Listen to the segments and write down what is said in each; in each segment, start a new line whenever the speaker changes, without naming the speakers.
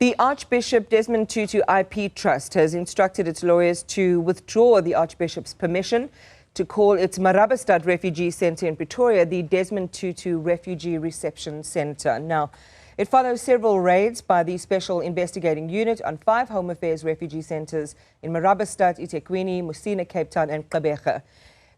The Archbishop Desmond Tutu IP Trust has instructed its lawyers to withdraw the Archbishop's permission to call its Marabastad Refugee Centre in Pretoria the Desmond Tutu Refugee Reception Centre. Now, it follows several raids by the Special Investigating Unit on 5 Home Affairs refugee centres in Marabastad, eThekwini, Musina, Cape Town and Gqeberha.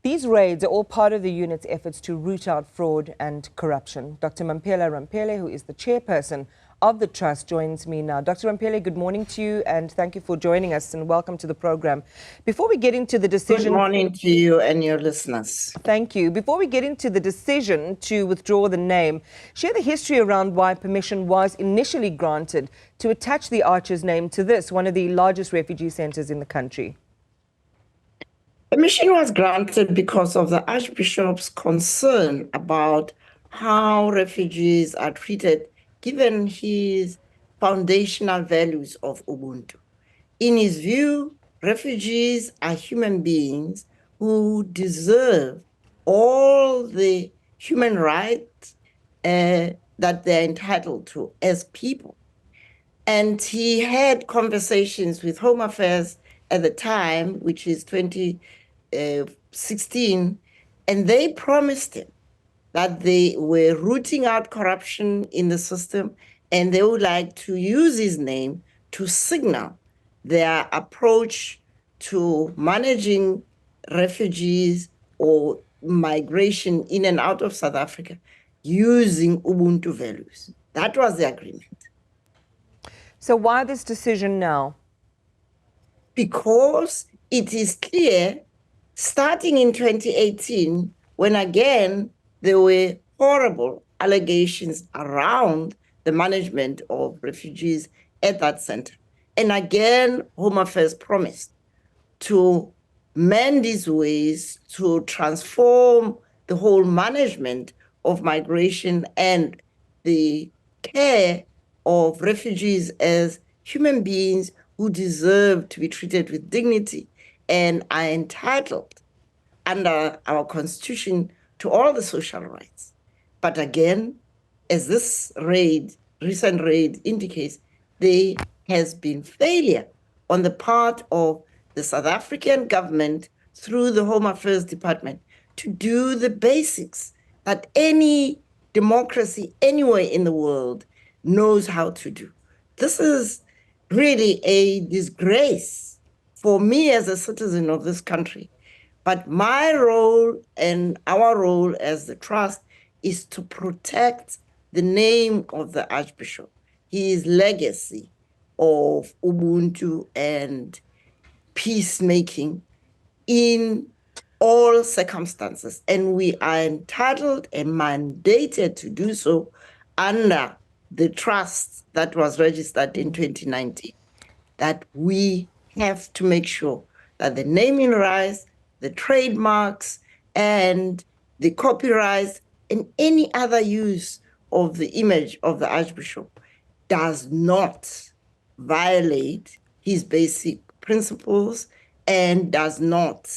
These raids are all part of the unit's efforts to root out fraud and corruption. Dr. Mamphela Ramphele, who is the chairperson of the Trust, joins me now. Dr. Ramphele, good morning to you and thank you for joining us and welcome to the program. Before we get into the decision...
Good morning to you and your listeners.
Thank you. Before we get into the decision to withdraw the name, share the history around why permission was initially granted to attach the Arch's name to this, one of the largest refugee centres in the country.
Permission was granted because of the Archbishop's concern about how refugees are treated, given his foundational values of Ubuntu. In his view, refugees are human beings who deserve all the human rights that they're entitled to as people. And he had conversations with Home Affairs at the time, which is 2016, and they promised him that they were rooting out corruption in the system and they would like to use his name to signal their approach to managing refugees or migration in and out of South Africa using Ubuntu values. That was the agreement.
So why this decision now?
Because it is clear, starting in 2018, when again there were horrible allegations around the management of refugees at that center. And again, Home Affairs promised to mend these ways, to transform the whole management of migration and the care of refugees as human beings who deserve to be treated with dignity and are entitled under our Constitution to all the social rights. But again, as this recent raid indicates, there has been failure on the part of the South African government through the Home Affairs Department to do the basics that any democracy anywhere in the world knows how to do. This is really a disgrace for me as a citizen of this country. But my role and our role as the Trust is to protect the name of the Archbishop, his legacy of Ubuntu and peacemaking in all circumstances. And we are entitled and mandated to do so under the trust that was registered in 2019, that we have to make sure that the naming rights, the trademarks, and the copyrights, and any other use of the image of the Archbishop does not violate his basic principles and does not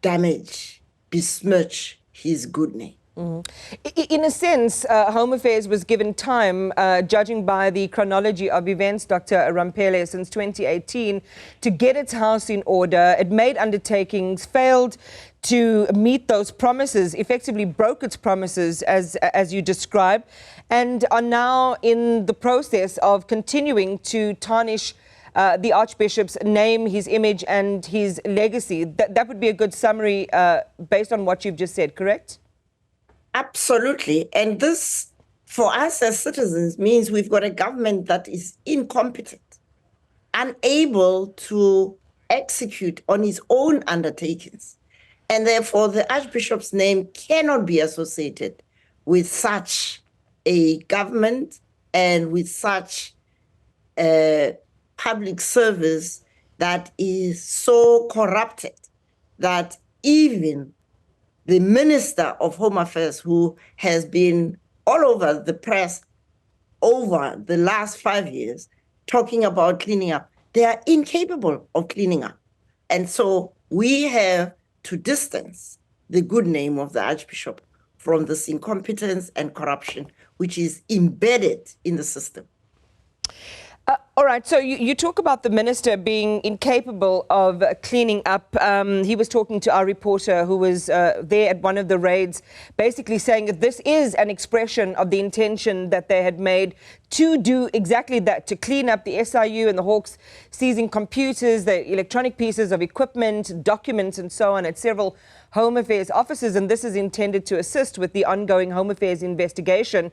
damage, besmirch his good name.
In a sense, Home Affairs was given time, judging by the chronology of events, Dr. Ramphele, since 2018, to get its house in order. It made undertakings, failed to meet those promises, effectively broke its promises, as you described, and are now in the process of continuing to tarnish the Archbishop's name, his image and his legacy. That would be a good summary based on what you've just said, correct?
Absolutely. And this, for us as citizens, means we've got a government that is incompetent, unable to execute on its own undertakings. And therefore, the Archbishop's name cannot be associated with such a government and with such a public service that is so corrupted that even the Minister of Home Affairs, who has been all over the press over the last 5 years, talking about cleaning up, they are incapable of cleaning up. And so we have to distance the good name of the Archbishop from this incompetence and corruption, which is embedded in the system.
All right, so you talk about the minister being incapable of cleaning up. He was talking to our reporter who was there at one of the raids, basically saying that this is an expression of the intention that they had made to do exactly that, to clean up the SIU and the Hawks, seizing computers, the electronic pieces of equipment, documents and so on at several Home Affairs offices. And this is intended to assist with the ongoing Home Affairs investigation,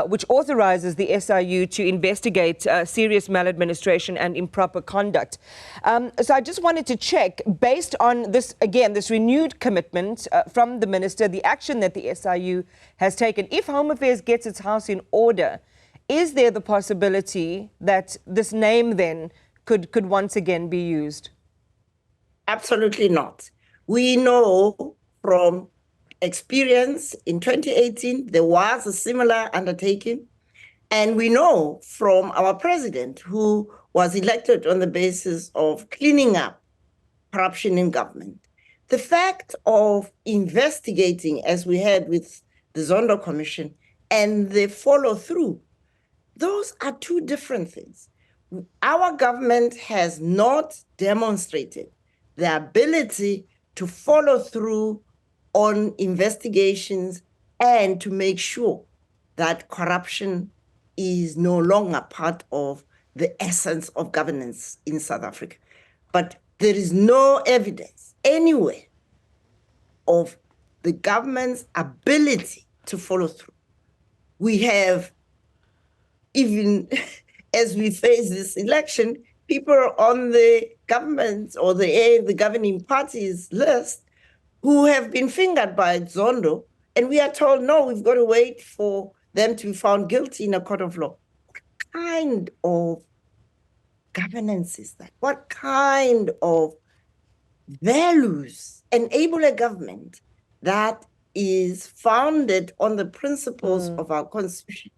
which authorizes the SIU to investigate serious maladministration and improper conduct. So I just wanted to check, based on this, again, this renewed commitment from the minister, the action that the SIU has taken, if Home Affairs gets its house in order, is there the possibility that this name then could once again be used?
Absolutely not. We know from experience in 2018, there was a similar undertaking. And we know from our president, who was elected on the basis of cleaning up corruption in government, the fact of investigating, as we had with the Zondo Commission, and the follow through, those are two different things. Our government has not demonstrated the ability to follow through on investigations and to make sure that corruption is no longer part of the essence of governance in South Africa. But there is no evidence anywhere of the government's ability to follow through. We have, even as we face this election, people on the government or the governing party's list who have been fingered by Zondo, and we are told, no, we've got to wait for them to be found guilty in a court of law. What kind of governance is that? What kind of values enable a government that is founded on the principles of our Constitution,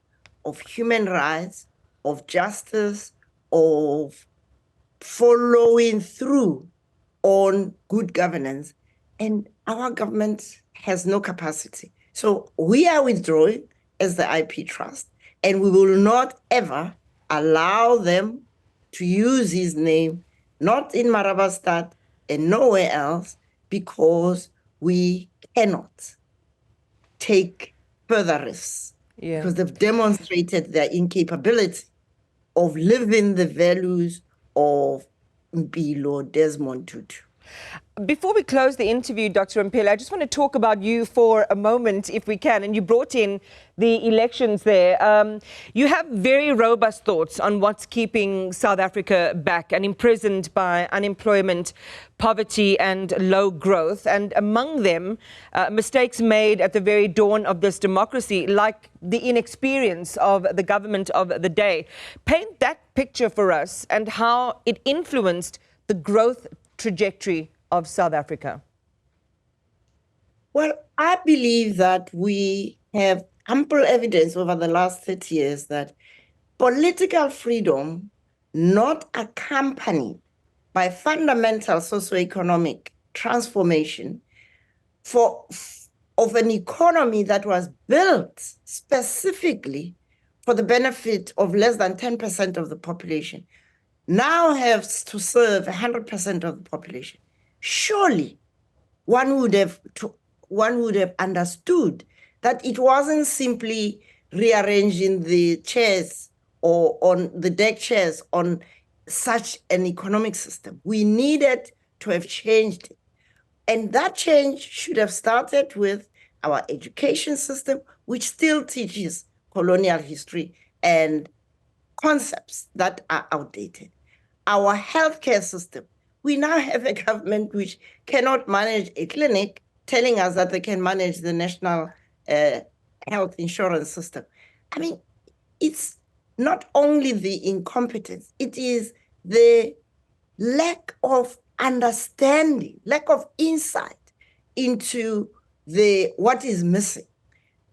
of human rights, of justice, of following through on good governance? And our government has no capacity. So we are withdrawing as the IP Trust, and we will not ever allow them to use his name, not in Marabastad and nowhere else, because we cannot take further risks. Because they've demonstrated their incapability of living the values of Mpilo Desmond Tutu.
Before we close the interview, Dr. Ramphele, I just want to talk about you for a moment, if we can. And you brought in the elections there. You have very robust thoughts on what's keeping South Africa back and imprisoned by unemployment, poverty and low growth. And among them, mistakes made at the very dawn of this democracy, like the inexperience of the government of the day. Paint that picture for us and how it influenced the growth trajectory of South Africa.
Well, I believe that we have ample evidence over the last 30 years that political freedom, not accompanied by fundamental socioeconomic transformation of an economy that was built specifically for the benefit of less than 10% of the population, now has to serve 100% of the population. Surely one would have understood that it wasn't simply rearranging the chairs or on the deck chairs on such an economic system. We needed to have changed it. And that change should have started with our education system, which still teaches colonial history and concepts that are outdated. Our healthcare system. We now have a government which cannot manage a clinic, telling us that they can manage the national health insurance system. I mean, it's not only the incompetence, it is the lack of understanding, lack of insight into what is missing.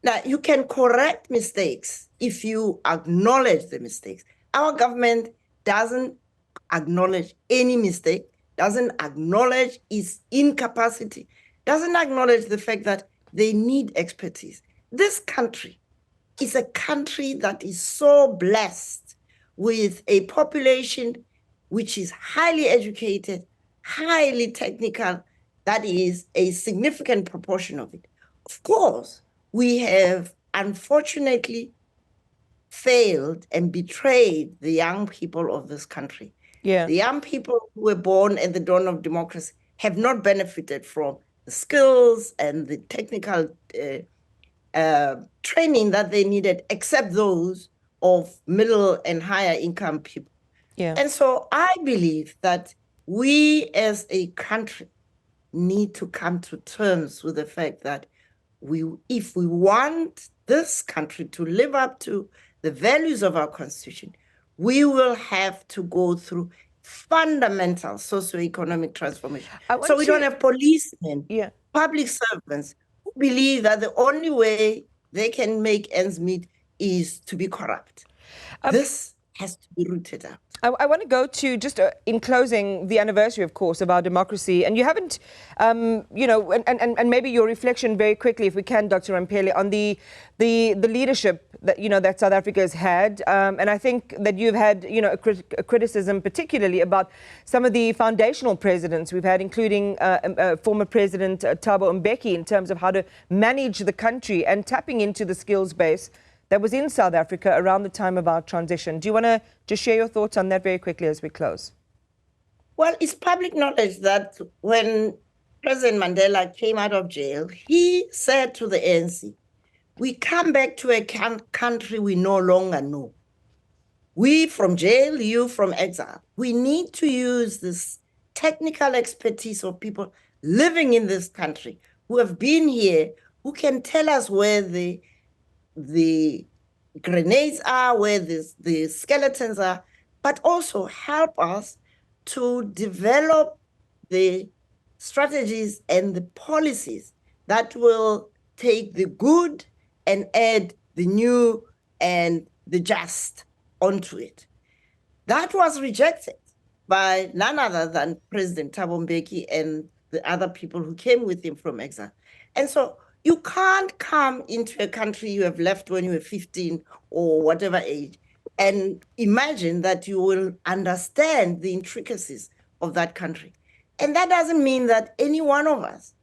Now, you can correct mistakes if you acknowledge the mistakes. Our government doesn't acknowledge any mistake, doesn't acknowledge its incapacity, doesn't acknowledge the fact that they need expertise. This country is a country that is so blessed with a population which is highly educated, highly technical. That is a significant proportion of it. Of course, we have unfortunately failed and betrayed the young people of this country.
Yeah.
The young people who were born at the dawn of democracy have not benefited from the skills and the technical training that they needed, except those of middle and higher income people.
Yeah.
And so I believe that we as a country need to come to terms with the fact that if we want this country to live up to the values of our constitution, we will have to go through fundamental socioeconomic transformation. So we don't have policemen, public servants who believe that the only way they can make ends meet is to be corrupt. This has to be rooted out.
I want to go to, just in closing, the anniversary, of course, of our democracy. And you haven't, and maybe your reflection very quickly, if we can, Dr. Ramphele, on the leadership that, that South Africa has had. And I think that you've had, a criticism, particularly about some of the foundational presidents we've had, including former President Thabo Mbeki, in terms of how to manage the country and tapping into the skills base that was in South Africa around the time of our transition. Do you want to just share your thoughts on that very quickly as we close?
Well, it's public knowledge that when President Mandela came out of jail, he said to the ANC, we come back to a country we no longer know. We from jail, you from exile. We need to use this technical expertise of people living in this country who have been here, who can tell us where the grenades are, where the skeletons are, but also help us to develop the strategies and the policies that will take the good and add the new and the just onto it. That was rejected by none other than President Thabo Mbeki and the other people who came with him from exile. And so you can't come into a country you have left when you were 15 or whatever age and imagine that you will understand the intricacies of that country. And that doesn't mean that any one of us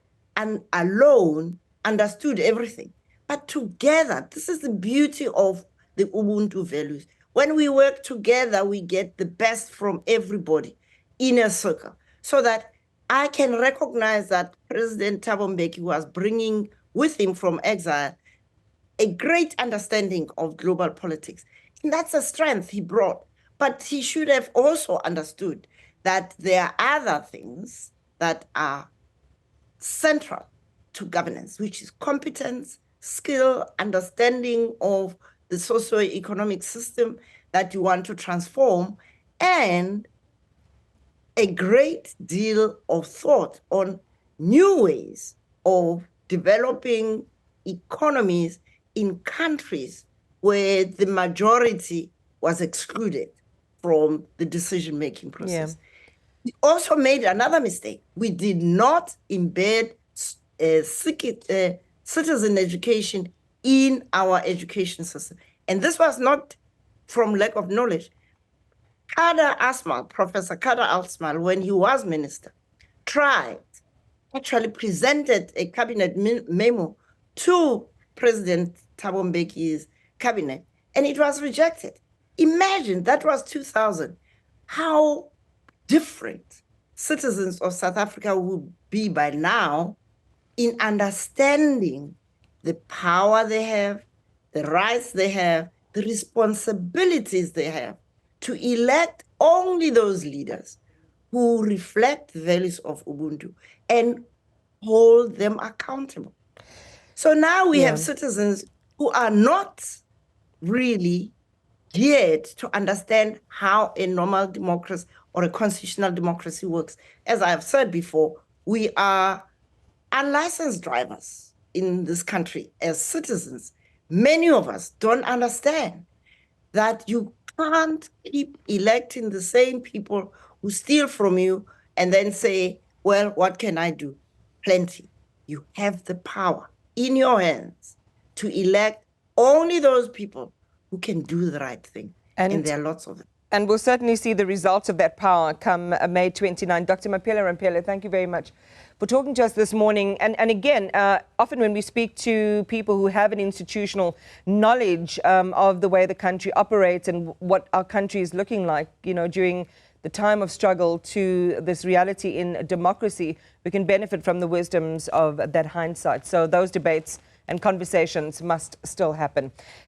alone understood everything. But together, this is the beauty of the Ubuntu values. When we work together, we get the best from everybody in a circle, so that I can recognize that President Thabo Mbeki was bringing with him from exile a great understanding of global politics. And that's a strength he brought. But he should have also understood that there are other things that are central to governance, which is competence, skill, understanding of the socioeconomic system that you want to transform, and a great deal of thought on new ways of developing economies in countries where the majority was excluded from the decision-making process. We also made another mistake. We did not embed citizen education in our education system. And this was not from lack of knowledge. Professor Kader Asmal, when he was minister, actually presented a cabinet memo to President Thabo Mbeki's cabinet, and it was rejected. Imagine, that was 2000, how different citizens of South Africa would be by now in understanding the power they have, the rights they have, the responsibilities they have to elect only those leaders who reflect the values of Ubuntu and hold them accountable. So now we have citizens who are not really geared to understand how a normal democracy or a constitutional democracy works. As I have said before, we are unlicensed drivers in this country as citizens. Many of us don't understand that you can't keep electing the same people who steal from you and then say, well, what can I do? Plenty. You have the power in your hands to elect only those people who can do the right thing. And there are lots of them.
And we'll certainly see the results of that power come May 29. Dr. Ramphele, thank you very much for talking to us this morning. And again, often when we speak to people who have an institutional knowledge of the way the country operates and what our country is looking like, you know, during the time of struggle to this reality in democracy, we can benefit from the wisdoms of that hindsight. So those debates and conversations must still happen.